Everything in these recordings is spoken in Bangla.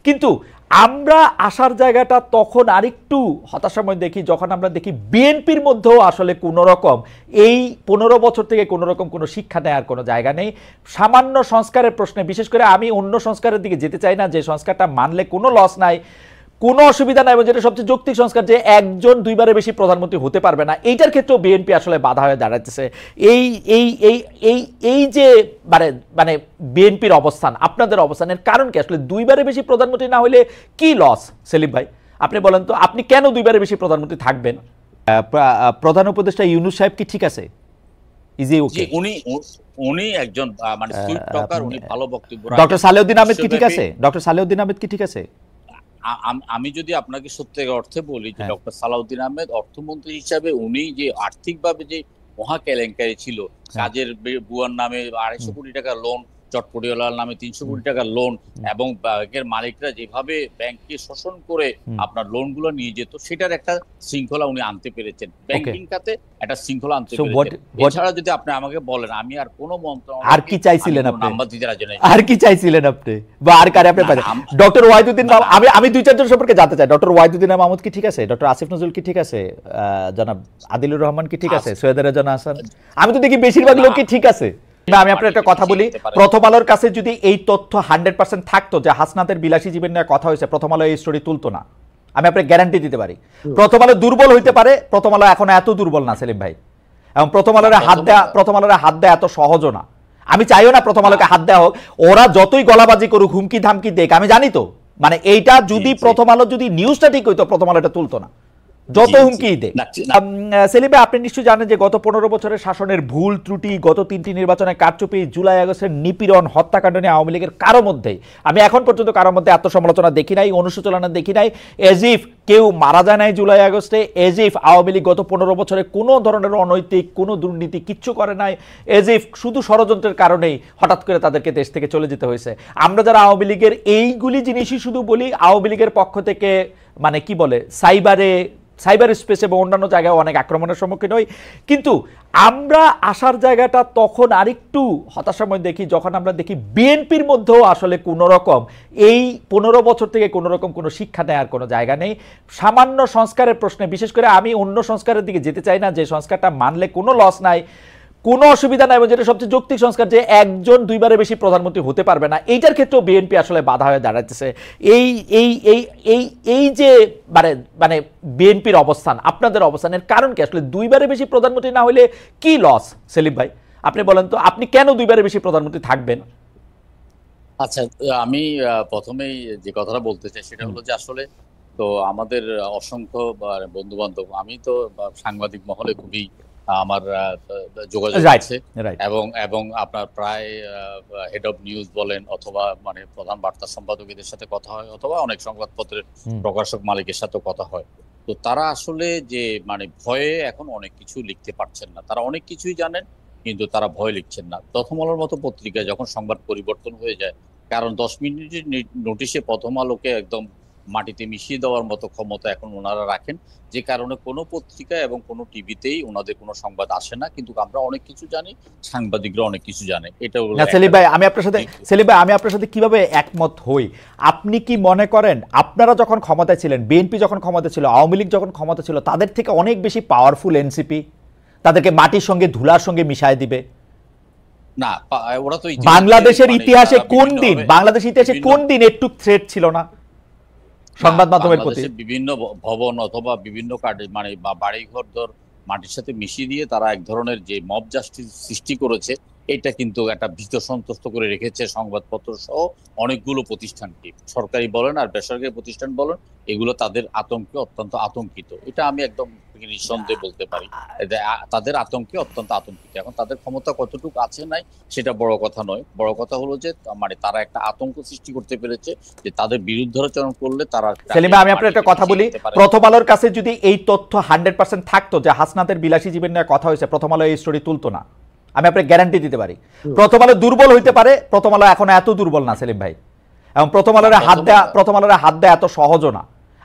কিন্তু আমরা আসার জায়গাটা তখন আরেকটু হতাশাময় দেখি যখন আমরা দেখি বিএনপির মধ্যেও আসলে কোনো রকম এই 15 বছর থেকে কোনো রকম কোনো শিক্ষা নেওয়ার কোনো জায়গা নেই। সামান্য সংস্কারের প্রশ্নে, বিশেষ করে আমি অন্য সংস্কারের দিকে যেতে চাই না, যে সংস্কারটা মানলে কোনো লস নাই, কোনো অসুবিধা নাই, এবং যেটা সবচেয়ে যৌক্তিক সংস্কার, যে একজন দুইবারের বেশি প্রধানমন্ত্রী হতে পারবে না, এইটার ক্ষেত্রেও বিএনপি আসলে বাধা হয়ে দাঁড়াতেছে। এই এই এই এই এই যে মানে মানে বিএনপির অবস্থান, আপনাদের অবস্থানের কারণ কি? আসলে দুইবারের বেশি প্রধানমন্ত্রী না হলে কি লস? সেলিম ভাই আপনি বলেন তো, আপনি কেন দুইবারের বেশি প্রধানমন্ত্রী থাকবেন? প্রধান উপদেষ্টা ইউনূস সাহেব কি ঠিক আছে? Easy okay? উনি একজন মানে সুইট টকার, উনি ভালো বক্তব্য রাখেন। ডক্টর সালেউদ্দিন আহমেদ কি ঠিক আছে? ডক্টর সালেউদ্দিন আহমেদ কি ঠিক আছে? আমি যদি আপনাকে সত্যিকার অর্থে বলি যে ডক্টর সালাউদ্দিন আহমেদ অর্থমন্ত্রী হিসাবে উনি যে আর্থিকভাবে যে মহা কেলেঙ্কারি ছিল, কাজের বুয়ার নামে 250 কোটি টাকা লোন, চটপটিওয়ালার নামে 300 কোটি টাকা লোন, এবং ব্যাংকের মালিকরা যেভাবে ব্যাংককে শোষণ করে আপনার লোনগুলো নিয়ে যেত, সেটার একটা শৃঙ্খলা উনি আনতে পেরেছেন। ব্যাংকিং খাতে একটা শৃঙ্খলা আনতে পেরেছেন। এছাড়া যদি আপনি আমাকে বলেন, আমি আর কোন মন্ত্রণালয় আর কি চাইছিলেন আপনি? নাম্বার দিতে রাজি নাই। আর কি চাইছিলেন আপনি, বা আর কারে আপনি পাইছেন? ডক্টর ওয়াহিদুদ্দিন, আমি দুই চারজন সম্পর্কে জানতে চাই। ডক্টর ওয়াহিদুদ্দিন মাহমুদ কি ঠিক আছে? ডক্টর আসিফ নজরুল কি ঠিক আছে? জনাব আদিলুর রহমান কি ঠিক আছে? সৈয়দ রেজানা হাসান, আমি তো দেখি বেশিরভাগ লোক কি ঠিক আছে। আমি আপনার একটা কথা বলি, প্রথম আলোর কাছে যদি এই তথ্য 100% থাকতো যে হাসনাতের বিলাসী জীবন নিয়ে কথা হয়েছে, প্রথম আলো এই স্টোরি তুলতো না। আমি আপনাকে গ্যারান্টি দিতে পারি। প্রথম আলো দুর্বল হইতে পারে, প্রথম আলো এখন এত দুর্বল না সেলিম ভাই, এবং প্রথম আলোরে হাত দেয়া এত সহজও না। আমি চাইও না প্রথম আলোকে হাত দেওয়া হোক, ওরা যতই গলাবাজি করুক, হুমকি ধামকি দেখ, আমি জানি তো, মানে এইটা যদি প্রথম আলো যদি নিউজটা ঠিক হইতো, প্রথম আলো এটা তুলতো না, যত হুমকি দেখ। সেলিম ভাই আপনি নিশ্চয়ই জানেন যে গত 15 বছরের শাসনের ভুল ত্রুটি, গত 3টি নির্বাচনে কারচুপি, জুলাই আগস্টের নিপীড়ন, হত্যাকাণ্ড নিয়ে আওয়ামী লীগের কারো মধ্যেই, আমি এখন পর্যন্ত কারোর মধ্যে এত সমালোচনা দেখি নাই, অনুশোচনা দেখি নাই। এজ ইফ কেউ মারা যায় নাই জুলাই আগস্টে, এজ ইফ আওয়ামী লীগ গত 15 বছরে কোনো ধরনের অনৈতিক কোনো দুর্নীতি কিচ্ছু করে নাই, এজ ইফ শুধু ষড়যন্ত্রের কারণেই হঠাৎ করে তাদেরকে দেশ থেকে চলে যেতে হয়েছে। আমরা যারা আওয়ামী লীগের এইগুলি জিনিসই শুধু বলি, আওয়ামী লীগের পক্ষ থেকে মানে কি বলে সাইবার স্পেস এবং অন্যান্য জায়গায় অনেক আক্রমণের সম্মুখীন হই। কিন্তু আমরা আসার জায়গাটা তখন আরেকটু হতাশাময় দেখি যখন আমরা দেখি বিএনপির মধ্যেও আসলে কোনো রকম এই 15 বছর থেকে কোনো রকম কোনো শিক্ষা নেওয়ার কোনো জায়গা নেই। সামান্য সংস্কারের প্রশ্নে, বিশেষ করে আমি অন্য সংস্কারের দিকে যেতে চাই না, যে সংস্কারটা মানলে কোনো লস নাই, কোনো অসুবিধা নাই, এবং যেটা সবচেয়ে যৌক্তিক সংস্কার, যে একজন দুইবারের বেশি প্রধানমন্ত্রী হতে পারবে না, এইটার ক্ষেত্রেও বিএনপি আসলে বাধা হয়ে দাঁড়াতেছে। এই এই এই এই এই যে মানে মানে বিএনপির অবস্থান, আপনাদের অবস্থানের কারণ কি? আসলে দুইবারের বেশি প্রধানমন্ত্রী না হলে কি লস? সেলিম ভাই আপনি বলেন তো, আপনি কেন দুইবারের বেশি প্রধানমন্ত্রী থাকবেন? আচ্ছা, আমি প্রথমেই যে কথাটা বলতে চাই সেটা হলো যে আসলে তো আমাদের অসংখ্য বন্ধু বান্ধব, আমি তো সাংবাদিক মহলে খুবই আমার যোগাযোগ আছে, এবং আপনার প্রায় হেড অফ নিউজ বলেন, অথবা মানে প্রধান বার্তা সম্পাদকদের সাথে কথা হয়, অথবা অনেক সংবাদপত্রের প্রকাশক মালিকের সাথে কথা হয়। তো তারা আসলে যে মানে ভয়ে এখন অনেক কিছু লিখতে পারছেন না, তারা অনেক কিছুই জানেন কিন্তু তারা ভয় লিখছেন না। প্রথম আলোর মতো পত্রিকায় যখন সংবাদ পরিবর্তন হয়ে যায়, কারণ 10 মিনিটের নোটিশে প্রথম আলোকে একদম মাটিতে মিশিয়ে দেওয়ার মতো ক্ষমতা এখন ওনারা রাখেন, যে কারণে কোনো পত্রিকা এবং কোনো টিভিতেই ওনাদের কোনো সংবাদ আসে না, কিন্তু আমরা অনেক কিছু জানি, সাংবাদিকরা অনেক কিছু জানে। এটা হলো সেলিম ভাই, আমি আপনার সাথে কিভাবে একমত হই। আপনি কি মনে করেন আপনারা যখন ক্ষমতায় ছিলেন, বিএনপি যখন ক্ষমতা ছিল, আওয়ামী লীগ যখন ক্ষমতা ছিল, তাদের থেকে অনেক বেশি পাওয়ারফুল এনসিপি তাদেরকে মাটির সঙ্গে ধুলার সঙ্গে মিশায় দিবে? না, ওরা তো বাংলাদেশের ইতিহাসে কোন দিন একটু থ্রেট ছিল না সংবাদ মাধ্যমের প্রতি? বিভিন্ন ভবন অথবা বিভিন্ন মানে বাড়িঘর মাটির সাথে মিশিয়ে দিয়ে তারা এক ধরনের যে মব জাস্টিস সৃষ্টি করেছে, এটা কিন্তু একটা ভীত সন্ত্রস্ত করে রেখেছে সংবাদপত্র সহ অনেকগুলো প্রতিষ্ঠানকে, সরকারি বলেন আর বেসরকারি প্রতিষ্ঠান বলেন, এগুলো তাদের আতঙ্কে অত্যন্ত আতঙ্কিত। এটা আমি একদম নিঃসন্দেহে বলতে পারি, তাদের আতঙ্কে অত্যন্ত আতঙ্কিত। এখন তাদের ক্ষমতা কতটুকু আছে নাই সেটা বড় কথা নয়, বড় কথা হলো যে মানে তারা একটা আতঙ্ক সৃষ্টি করতে পেরেছে, যে তাদের বিরুদ্ধাচরণ করলে তারা। সেলিম ভাই আমি আপনার একটা কথা বলি, প্রথম আলোর কাছে যদি এই তথ্য 100% থাকতো যে হাসনাতের বিলাসী জীবন নিয়ে কথা হয়েছে, প্রথম আলো এই স্টোরি তুলতো না। আমি আপনাকে গ্যারান্টি দিতে পারি। প্রথম আলো দুর্বল হইতে পারে, প্রথম আলো এখন এত দুর্বল না সেলিম ভাই, এবং প্রথম আলোরে হাত দেয়া এত সহজও না।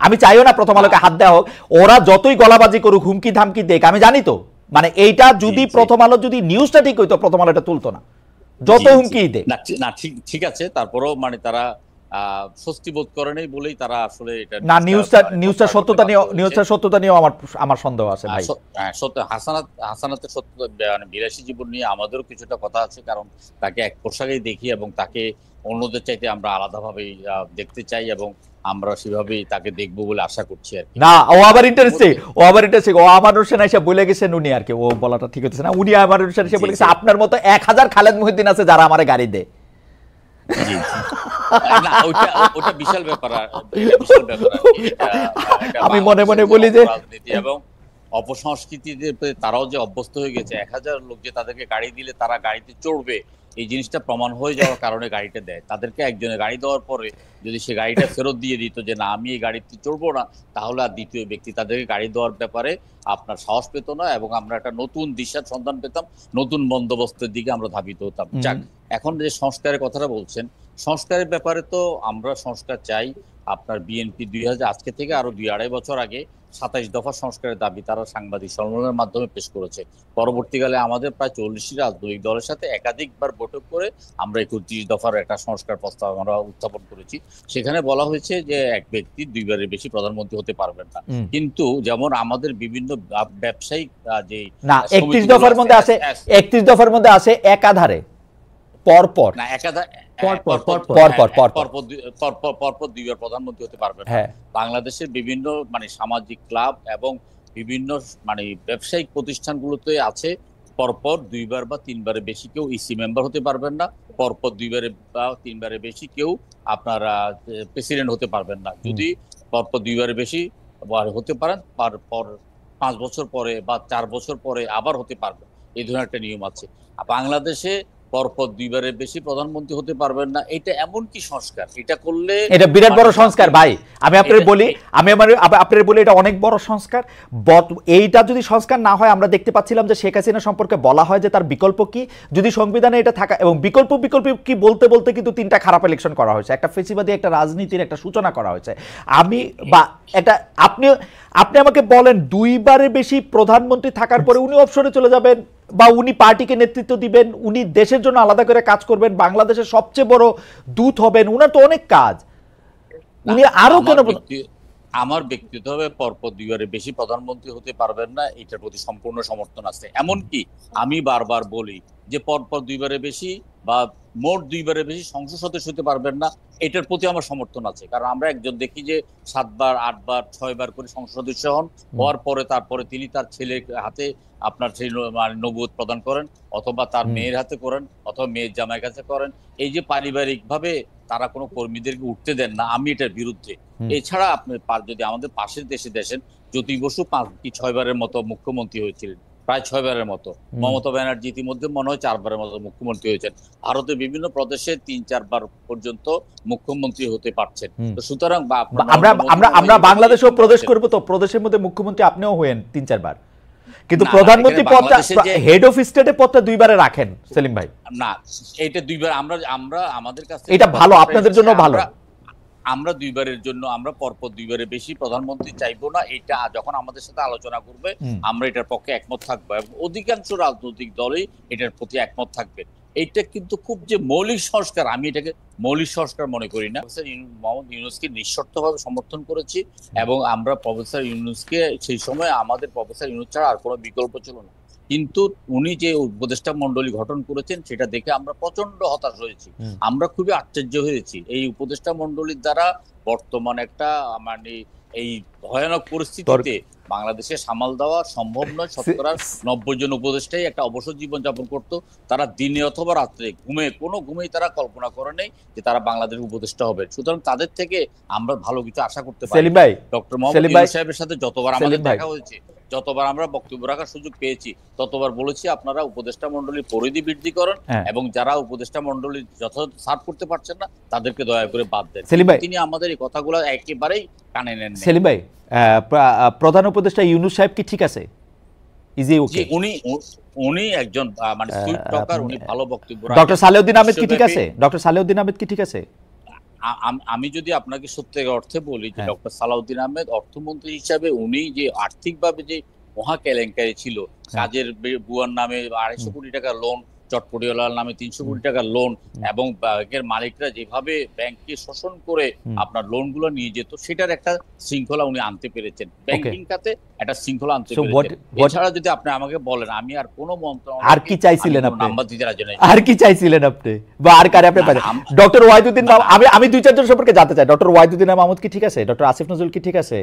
আমি চাইও না প্রথম আলোকে হাত দেওয়া হোক, ওরা যতই গলাবাজি করুক, হুমকি ধামকি দেখ, আমি জানি তো, মানে এইটা যদি প্রথম আলো যদি নিউজটা ঠিক হইতো, প্রথম আলো এটা তুলতো না, যত হুমকি দেখ। না ঠিক আছে, তারপরেও মানে তারা স্বস্তি বোধ করে নাই বলেই তারা আসলে এটা না, নিউজটা সত্যতা নিয়ে আমার সন্দেহ আছে ভাই। সত্য হাসানাতের সত্য মানে বিলাসী জীবন নিয়ে আমাদেরও কিছুটা কথা আছে, কারণ তাকে এক পোশাকেই দেখি এবং তাকে অন্যদের চাইতে আমরা আলাদাভাবেই দেখতে চাই এবং আমরা সেভাবেই তাকে দেখবো বলে আশা করছি আর কি। না, ও আবার ইন্টারেস্টিং ও আমার হোসেন এসে বলে গেছেন উনি আর কি, ও বলাটা ঠিক হচ্ছে না, উনি আমার হোসেন এসে বলে গেছে আপনার মতো 1000 খালেদ মুহিউদ্দিন আছে যারা আমারে গাড়ি দেয়। না, ওটা বিশাল ব্যাপার। আমি মনে মনে বলি যে রাজনীতি এবং অপসংস্কৃতিতে তারাও যে অভ্যস্ত হয়ে গেছে, 1000 লোক যে তাদেরকে গাড়ি দিলে তারা গাড়িতে চড়বে, এই জিনিসটা প্রমাণ হয়ে যাওয়ার কারণে গাড়িটা দেয় তাদেরকে। একজনের গাড়ি দেওয়ার পরে যদি সে গাড়িটা ফেরত দিয়ে দিত যে না আমি এই গাড়িতে চড়বো না, তাহলে আর দ্বিতীয় ব্যক্তি তাদেরকে গাড়ি দেওয়ার ব্যাপারে আপনার সাহস পেত না এবং আমরা একটা নতুন দিশার সন্ধান পেতাম, নতুন বন্দোবস্তের দিকে আমরা ধাবিত হতাম। যাক, এখন যে সংস্কারের কথাটা বলছেন, সংস্কারের ব্যাপারে তো আমরা সংস্কার চাই। আপনার বিএনপি আজকে থেকে আরো 2-2.5 বছর আগে 27 দফা সংস্কারের দাবি তারা সাংবাদিক সম্মেলনের মাধ্যমে পেশ করেছে। পরবর্তীকালে আমাদের প্রায় 40টি রাজনৈতিক দলের সাথে একাধিকবার বৈঠক করে আমরা 31 দফার একটা সংস্কার প্রস্তাব আমরা উত্থাপন করেছি। সেখানে বলা হয়েছে যে এক ব্যক্তি 2বারের বেশি প্রধানমন্ত্রী হতে পারবেন না, কিন্তু যেমন আমাদের বিভিন্ন ব্যবসায়িক যে না 31 দফার মধ্যে আছে একাধারে পরপর না একাধারে পরপর 2বার প্রধানমন্ত্রী হতে পারবেন। বাংলাদেশের বিভিন্ন মানে সামাজিক ক্লাব এবং বিভিন্ন মানে ব্যবসায়িক প্রতিষ্ঠানগুলোতে আছে পরপর 2বার বা 3বারের বেশি কেউ ইসি মেম্বার হতে পারবেন না, পরপর 2বারের বা 3বারের বেশি কেউ আপনারা প্রেসিডেন্ট হতে পারবেন না। যদি পরপর 2বারের বেশি হতে পারেন, পর 5 বছর পরে বা 4 বছর পরে আবার হতে পারবেন, এই ধরনের একটা নিয়ম আছে। বাংলাদেশে পরপর 2বারের বেশি প্রধানমন্ত্রী হতে পারবেন না, এটা এমন কি সংস্কার? এটা করলে এটা বিরাট বড় সংস্কার ভাই। আমি আপনাদের বলি এটা অনেক বড় সংস্কার। এইটা যদি সংস্কার না হয়, আমরা দেখতে পাচ্ছিলাম যে শেখ হাসিনা সম্পর্কে বলা হয় যে তার বিকল্প কি, যদি সংবিধানে এটা থাকা, এবং বিকল্প কি বলতে বলতে কিন্তু 3টা খারাপ ইলেকশন করা হয়েছে, একটা ফেসিবাদী একটা রাজনীতির একটা সূচনা করা হয়েছে। আপনি আমাকে বলেন 2বারের বেশি প্রধানমন্ত্রী থাকার পরে উনি অবসরে চলে যাবেন বা উনি পার্টিকে নেতৃত্ব দিবেন, উনি দেশের জন্য আলাদা করে কাজ করবেন, বাংলাদেশের সবচেয়ে বড় দূত হবেন, উনার তো অনেক কাজ, উনি আরো কেন? আমার ব্যক্তিগতভাবে পরপর 2বারের বেশি প্রধানমন্ত্রী হতে পারবেন না, এটার প্রতি সম্পূর্ণ সমর্থন আছে। এমনকি আমি বারবার বলি যে পরপর 2বারের বেশি বা মোট 2বারের বেশি সংসদ সদস্য হতে পারবেন না, এটার প্রতি আমার সমর্থন আছে। কারণ আমরা একজন দেখি যে 7বার 8বার 6বার করে সংসদ সদস্য হওয়ার পরে তারপরে তিনি তার ছেলের হাতে আপনার সেই নবুয়ত প্রদান করেন, অথবা তার মেয়ের হাতে করেন, অথবা মেয়ের জামাইয়ের কাছে করেন। এই যে পারিবারিক ভাবে তারা কোনো কর্মীদেরকে উঠতে দেন না, আমি এটার বিরুদ্ধে। এছাড়া আপনি যদি আমাদের পাশের দেশে দেখেন, জ্যোতি বসু 5 কি 6বারের মতো মুখ্যমন্ত্রী হয়েছিলেন, প্রায় 6বারের মতো। মমতা ব্যানার্জি ইতিমধ্যে মনে হয় 4বারের মতো মুখ্যমন্ত্রী হয়েছেন। ভারতের বিভিন্ন প্রদেশে 3-4বার পর্যন্ত মুখ্যমন্ত্রী হতে পারছেন। তো সুতরাং আমরা বাংলাদেশেও প্রদেশ করব, তো প্রদেশের মধ্যে মুখ্যমন্ত্রী আপনিও হয়েন 3-4বার, কিন্তু প্রধানমন্ত্রী পদটা, হেড অফ স্টেটে পদটা 2বারে রাখেন সেলিম ভাই। না, এটা 2বার আমরা আমাদের কাছে এটা ভালো, আপনাদের জন্য ভালো। আমরা 2বারের জন্য আমরা পরপর 2বারের বেশি প্রধানমন্ত্রী চাইবো না। এটা যখন আমাদের সাথে আলোচনা করবে আমরা এটার পক্ষে একমত থাকবো এবং অধিকাংশ রাজনৈতিক দলই এটার প্রতি একমত থাকবে। এইটা কিন্তু খুব যে মৌলিক সংস্কার, আমি এটাকে মৌলিক সংস্কার মনে করি না। মোহাম্মদ ইউনূসকে নিঃশর্তভাবে সমর্থন করেছি এবং আমরা প্রফেসর ইউনূসকে সেই সময় আমাদের প্রফেসর ইউনূস ছাড়া আর কোনো বিকল্প ছিল না। কিন্তু উনি যে উপদেষ্টা মন্ডলী গঠন করেছেন সেটা দেখে আমরা প্রচন্ড হতাশ হয়েছি, আমরা খুবই আশ্চর্য হয়েছি। এই উপদেষ্টা মন্ডলীর দ্বারা বর্তমান একটা মানে এই ভয়ানক পরিস্থিতিতে বাংলাদেশে সামাল দেওয়া সম্ভব নয়। 90 জন উপদেষ্টাই একটা অবসর জীবন যাপন করতো, তারা দিনে অথবা রাত্রে ঘুমেই তারা কল্পনা করে নেই যে তারা বাংলাদেশের উপদেষ্টা হবে। সুতরাং তাদের থেকে আমরা ভালো কিছু আশা করতে পারি। ডক্টর মোহাম্মদ ইউনূস সাহেবের সাথে যতবার আমাদের দেখা হয়েছে, যতবার আমরা বক্তব্য রাখার সুযোগ পেয়েছি, ততবার বলেছি আপনারা উপদেষ্টা মন্ডলীর পরিধি বৃদ্ধি করেন এবং যারা উপদেষ্টা মন্ডলী যথাযথ সার্ভ করতে পারছেন না তাদেরকে দয়া করে বাদ দেন। তিনি আমাদের এই কথাগুলো একেবারেই কানে নেন। সেলিম ভাই, প্রধান উপদেষ্টা ইউনূস সাহেব কি ঠিক আছে? উনি একজন মানে সুইট টকার, উনি ভালো বক্তব্য রাখেন। ডক্টর সালেউদ্দিন আহমেদ কি ঠিক আছে? ডক্টর সালেউদ্দিন আহমেদ কি ঠিক আছে? আমি যদি আপনাকে সত্যিকার অর্থে বলি যে ডক্টর সালাউদ্দিন আহমেদ অর্থমন্ত্রী হিসাবে উনি যে আর্থিকভাবে যে মহা কেলেঙ্কারি ছিল, কাজের বুয়ার নামে 250 কোটি টাকা লোন চটপটিওয়ালার নামে 300 কোটি টাকার লোন এবং ব্যাংকের মালিকরা যেভাবে ব্যাংককে শোষণ করে আপনার লোনগুলো নিয়ে যেত, সেটার একটা শৃঙ্খলা উনি আনতে পেরেছেন, ব্যাংকিং খাতে একটা শৃঙ্খলা আনতে পেরেছেন। এছাড়া যদি আপনি আমাকে বলেন, আমি আর কোনো মন্ত্রণালয় আর কি চাইছিলেন আপনি, নাম্বার দিতে রাজি নই। আর কি চাইছিলেন আপনি বা আর কারে আপনি পাচ্ছেন? ডক্টর ওয়াহিদুদ্দিন, আমি 2-4 জন সম্পর্কে জানতে চাই। ডক্টর ওয়াহিদুদ্দিন মাহমুদ কি ঠিক আছে? ডক্টর আসিফ নজরুল কি ঠিক আছে?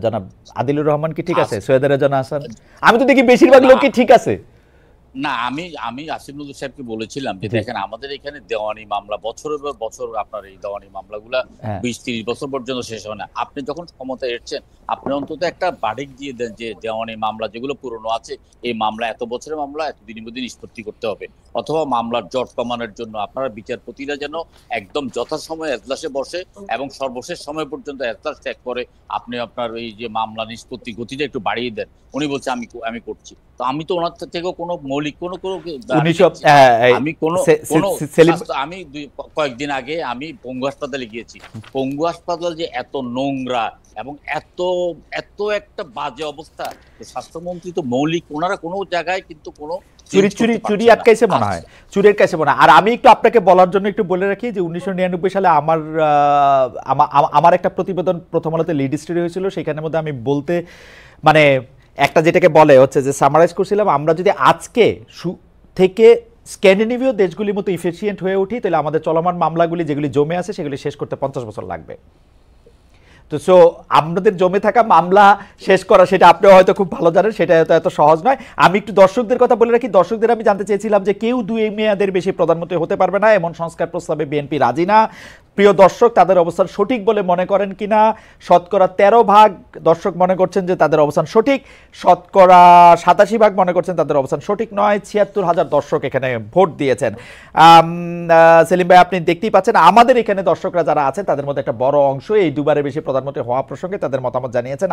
জনাব আদিলুর রহমান কি ঠিক আছে? সৈয়দ রেজওয়ানা হাসান, আমি তো দেখি বেশিরভাগ লোকই ঠিক আছে। না, আমি আসিফ নজরুল সাহেবকে বলেছিলাম যে দেখেন, আমাদের এখানে দেওয়ানি মামলা বছরের পর বছর, আপনার এই দেওয়ানি মামলাগুলা 20-30 বছর পর্যন্ত শেষ হয় না। আপনি যখন ক্ষমতায় এসেছেন, আপনি অন্তত একটা বাড়ি দিয়ে দেন যে দেওয়ানি মামলা যেগুলো পুরনো আছে, এই মামলা এত বছরের মামলা এতদিনের মধ্যে নিষ্পত্তি করতে হবে, অথবা মামলার জট কমানোর জন্য আপনারা বিচারপতিরা যেন একদম যথাসময়ে এজলাসে বসে এবং সর্বশেষ সময় পর্যন্ত এজলাস ত্যাগ করে আপনি আপনার এই যে মামলা নিষ্পত্তি গতিটা একটু বাড়িয়ে দেন। উনি বলছে আমি করছি, তো আমি তো ওনার থেকেও কোনো মৌলিক কোনো আমি কয়েকদিন আগে আমি পঙ্গু হাসপাতালে গিয়েছি। পঙ্গু হাসপাতাল যে এত নোংরা এবং এত এত একটা বাজে অবস্থা, স্বাস্থ্যমন্ত্রী তো মৌলিক, ওনারা কোনো জায়গায় কিন্তু কোনো চুরি আটকাইছে মনে হয়, চুরির কাছে মনে হয়। আর আমি একটু আপনাকে বলার জন্য একটু বলে রাখি যে 1999 সালে আমার একটা প্রতিবেদন প্রথম আলোতে লিড স্টোরি হয়েছিল, সেখানের মধ্যে আমি বলতে মানে একটা যেটাকে বলে হচ্ছে যে সামারাইজ করছিলাম, আমরা যদি আজকে থেকে স্ক্যান্ডিনেভীয় দেশগুলির মতো ইফিশিয়েন্ট হয়ে উঠি, তাহলে আমাদের চলমান মামলাগুলি যেগুলি জমে আছে সেগুলি শেষ করতে 50 বছর লাগবে। তো সো আমাদের জমে থাকা মামলা শেষ করা, সেটা আপনিও হয়তো খুব ভালো জানেন, সেটা হয়তো এত সহজ নয়। আমি একটু দর্শকদের কথা বলে রাখি। দর্শকদের আমি জানতে চেয়েছিলাম যে কেউ 2 মেয়াদের বেশি প্রধানমন্ত্রী হতে পারবে না এমন সংস্কার প্রস্তাবে বিএনপি রাজি না। প্রিয় দর্শক, তাদের অবস্থান সঠিক বলে মনে করেন কিনা? শতকরা 13% দর্শক মনে করছেন যে তাদের অবস্থান সঠিক, শতকরা 87% মনে করছেন তাদের অবস্থান সঠিক নয়। 76,000 দর্শক এখানে ভোট দিয়েছেন। সেলিম ভাই, আপনি দেখতেই পাচ্ছেন আমাদের এখানে দর্শকরা যারা আছেন তাদের মধ্যে একটা বড় অংশ এই 2বারের বেশি প্রধানমন্ত্রী হওয়া প্রসঙ্গে তাদের মতামত জানিয়েছেন।